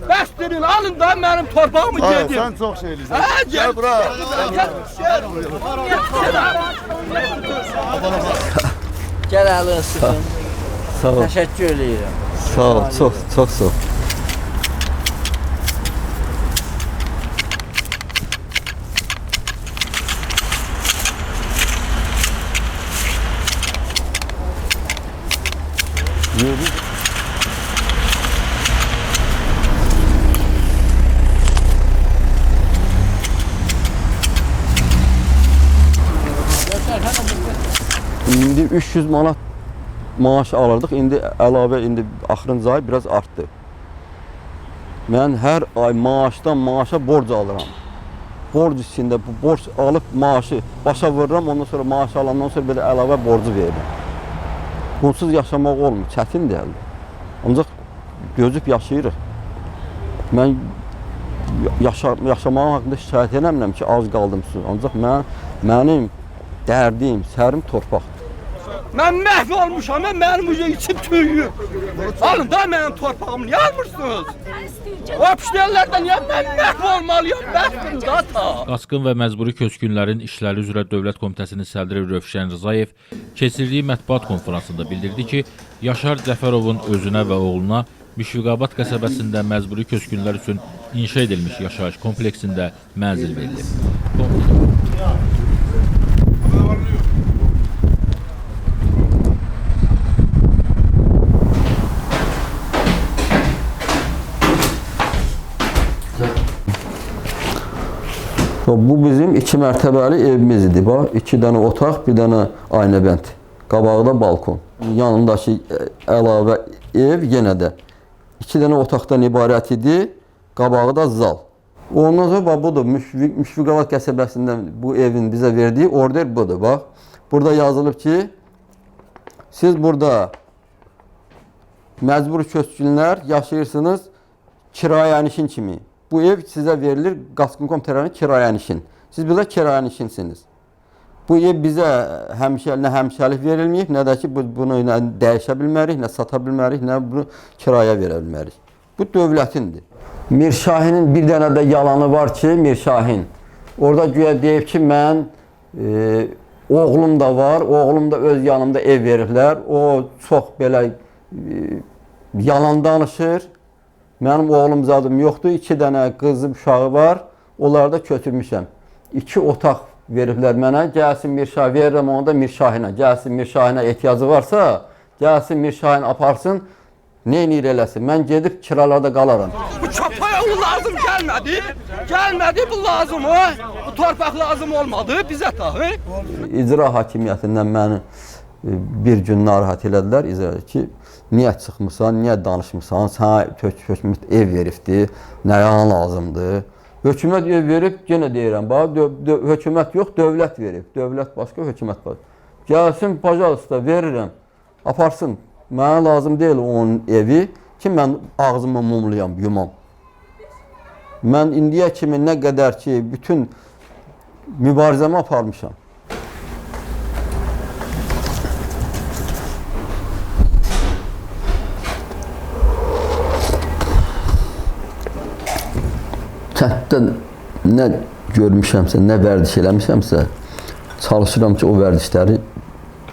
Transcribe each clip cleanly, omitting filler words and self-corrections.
Bəstirin, alın da mənim torpağımı Hayır, gedin. sen çok şeylisin. Gel bura. Gel alın sıkın. Sağ ol. Teşekkür ederim. Sağ ol. Çok sağ ol. İndi 300 manat maaş alırdıq. İndi əlavə axırıncı ay biraz artdı. Mən hər ay maaşdan maaşa borc alıram. Borc içində bu borc alıb maaşı başa vururam, ondan sonra maaş alandan sonra belə əlavə borcu verirəm. Bunsuz yaşamaq olmur, çətin deyil. Ancaq gözüb yaşayırıq. Mən yaşamağım haqqında şikayət eləmirəm ki, az qaldım su. Ancaq mənim dərdim, sərim torpaqdır. Mən məhv olmuşam, mənim içim tüyüyür. Alın da mənim torpağımı, niyə almırsınız? O pişlərdən niyə mən məhv olmalıyam, bəstirin da ta. Qaçqın və məcburi köçkünlərin işləri üzrə Dövlət Komitəsinin sədri Rövşən Rzayev keçirdiyi mətbuat konferansında bildirdi ki, Yaşar Cəfərovun özünə və oğluna Müşfiqabad qəsəbəsində məcburi köçkünlər üçün inşa edilmiş yaşayış kompleksində mənzil verilib. Bu bizim 2 mərtəbəli evimiz idi. Bax, 2 dənə otaq, bir dənə aynəbənd. Qabağda balkon. Yanındakı əlavə ev yenə də 2 dənə otaqdan ibarət idi. Qabağı da zal. Ondan sonra bax, budur. Müşfiqabad qəsəbəsindən bu evin bizə verdiyi order budur. Bax, burada yazılıb ki, siz burada məcbur köçkünlər yaşayırsınız kirayənişin kimi. Bu ev sizə verilir Qaçqın Komitəsinin kirayənişin. Siz burada kirayənişinsiniz. Bu ev bizə nə həmişəlik verilməyib, nə də ki bunu nə dəyişə bilmərik, nə sata bilmərik, nə bunu kiraya verə bilmərik. Bu dövlətindir. Mirşahinin bir dənə də yalanı var ki, Mirşahin. Orada güya deyib ki, mən oğlum da var, oğlum da öz yanımda ev veriblər. O çox belə yalan danışır. Mənim oğlum zadım yoxdur, 2 dənə qızım uşağı var, onları da götürmüşəm. 2 otaq veriblər mənə, gəlsin Mirşah verirəm onu da Mirşahinə. Gəlsin Mirşahinə ehtiyacı varsa, gəlsin Mirşahin aparsın, neynir eləsin. Mən gedib kiralarda qalaram. Bu çapaya lazım gəlmədi, bu lazım o. Bu torpaq lazım olmadı, bizə tahi. İcra hakimiyyətindən məni bir gün narahat elədilər, ki, niyə çıxmısan, niyə danışmısan, sənə hökumət ev veribdir, nəyə lazımdır. Hökumət ev verib, yenə deyirəm, hökumət yox, dövlət verib. Dövlət başqa, hökumət başqa. Gəlsin, pajalista, verirəm, aparsın. Mənə lazım deyil onun evi ki, mən ağzımı mumluyam, yumam. Mən indiyə kimi nə qədər ki, bütün mübarizəmi aparmışam. Kənddə nə görmüşəmsə, nə vərdiş eləmişəmsə, çalışıram ki, o vərdişləri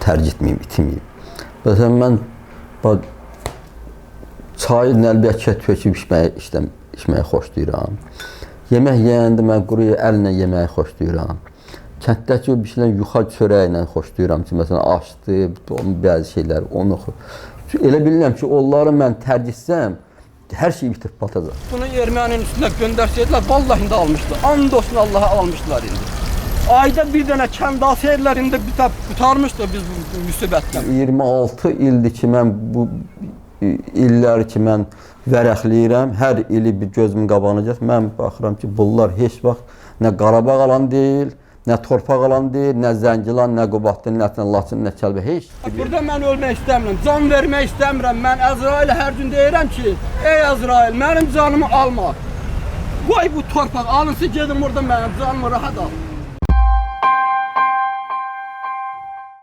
tərk etməyim, itiməyim. Məsələn, mən çayı nəlbəyə töküb içməyi xoşlayıram. Yemək yeyəndə mən quru əllə yeməyi xoşlayıram. Kənddəki o bir şeylər yuxa çörəklə xoşlayıram ki, məsələn, aşdı, bəzi şeylər, onu elə bilirəm ki, onları mən tərk etsəm, hər şey bitib batacaq. Bunu erməninin üstünə göndərsəydilər, vallahi indi almışlar. And olsun Allaha almışlar indi. Ayda bir dənə kənd alsaydılar, indi qutarmışdı biz bu müsibətdən. 26 ildir ki, mən bu illəri ki, mən vərəqləyirəm. Hər ili bir gözümün qabağına gəlir. Mən baxıram ki, bunlar heç vaxt nə Qarabağ alan deyil, nə torpaq alan deyil, nə Zəngilan, nə Qubadlı, nə Laçın, nə Kəlbə, heç. Burada mən ölmək istəmirəm, can vermək istəmirəm. Mən Əzrailə hər gün deyirəm ki, ey Əzrail, mənim canımı alma. Qoy bu torpaq alınsın, gedin burada mənim canımı rahat al.